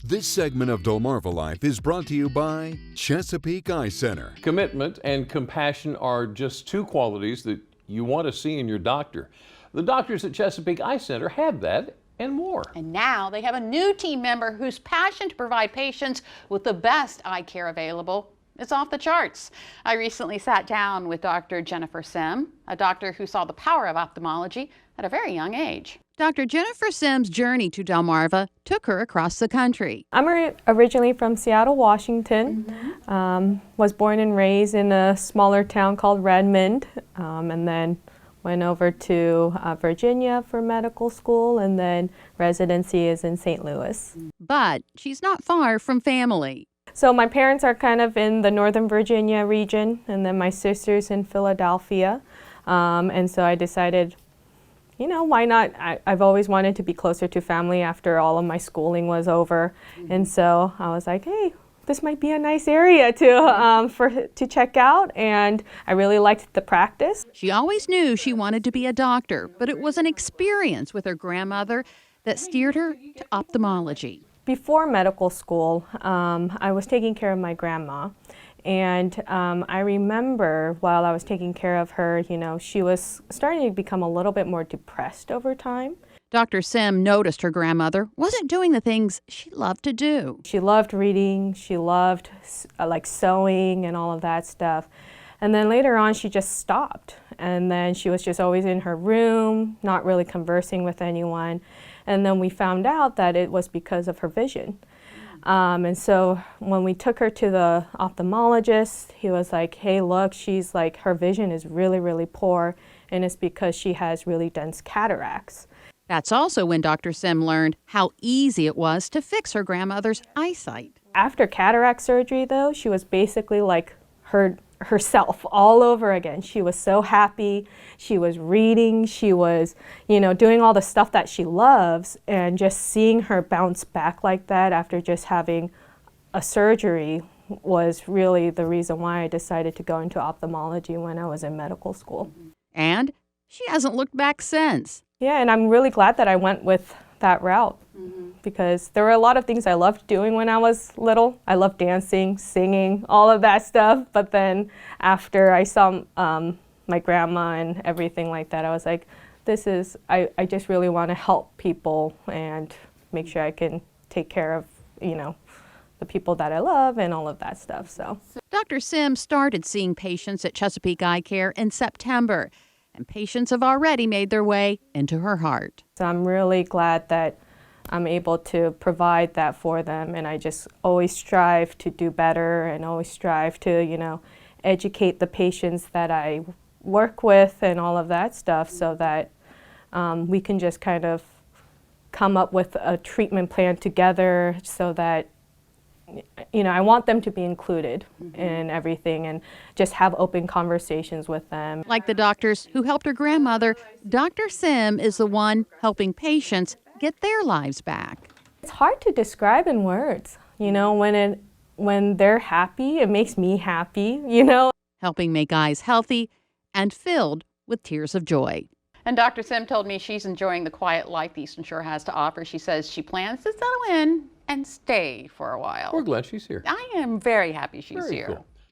This segment of DelmarvaLife is brought to you by Chesapeake Eye Center. Commitment and compassion are just two qualities that you want to see in your doctor. The doctors at Chesapeake Eye Center have that and more. And now they have a new team member whose passion to provide patients with the best eye care available is off the charts. I recently sat down with Dr. Jennifer Sim, a doctor who saw the power of ophthalmology at a very young age. Dr. Jennifer Sim's journey to Delmarva took her across the country. I'm originally from Seattle, Washington. Was born and raised in a smaller town called Redmond, and then went over to Virginia for medical school, and then residency is in St. Louis. But she's not far from family. So my parents are kind of in the Northern Virginia region, and then my sister's in Philadelphia. And so I decided, you know, why not? I've always wanted to be closer to family after all of my schooling was over. And so I was like, hey, this might be a nice area to check out. And I really liked the practice. She always knew she wanted to be a doctor, but it was an experience with her grandmother that steered her to ophthalmology. Before medical school, I was taking care of my grandma. And I remember while I was taking care of her, you know, she was starting to become a little bit more depressed over time. Dr. Sim noticed her grandmother wasn't doing the things she loved to do. She loved reading, she loved like sewing and all of that stuff. And then later on, she just stopped. And then she was just always in her room, not really conversing with anyone. And then we found out that it was because of her vision. And so when we took her to the ophthalmologist, he was like, hey, look, she's like, her vision is really, really poor, and it's because she has really dense cataracts. That's also when Dr. Sim learned how easy it was to fix her grandmother's eyesight. After cataract surgery, though, she was basically like herself all over again. She was so happy. She was reading. She was, you know, doing all the stuff that she loves, and just seeing her bounce back like that after just having a surgery was really the reason why I decided to go into ophthalmology when I was in medical school. And she hasn't looked back since. Yeah, and I'm really glad that I went with that route. Because there were a lot of things I loved doing when I was little. I loved dancing, singing, all of that stuff. But then after I saw my grandma and everything like that, I was like, I just really want to help people and make sure I can take care of, you know, the people that I love and all of that stuff. So Dr. Sim started seeing patients at Chesapeake Eye Care in September, and patients have already made their way into her heart. So I'm really glad that I'm able to provide that for them, and I just always strive to do better and always strive to, you know, educate the patients that I work with and all of that stuff, so that we can just kind of come up with a treatment plan together, so that, you know, I want them to be included in everything and just have open conversations with them. Like the doctors who helped her grandmother, Dr. Sim is the one helping patients get their lives back. It's hard to describe in words. You know, when they're happy, it makes me happy, you know. Helping make eyes healthy and filled with tears of joy. And Dr. Sim told me she's enjoying the quiet life the Eastern Shore has to offer. She says she plans to settle in and stay for a while. We're glad she's here. I am very happy she's Very here. cool.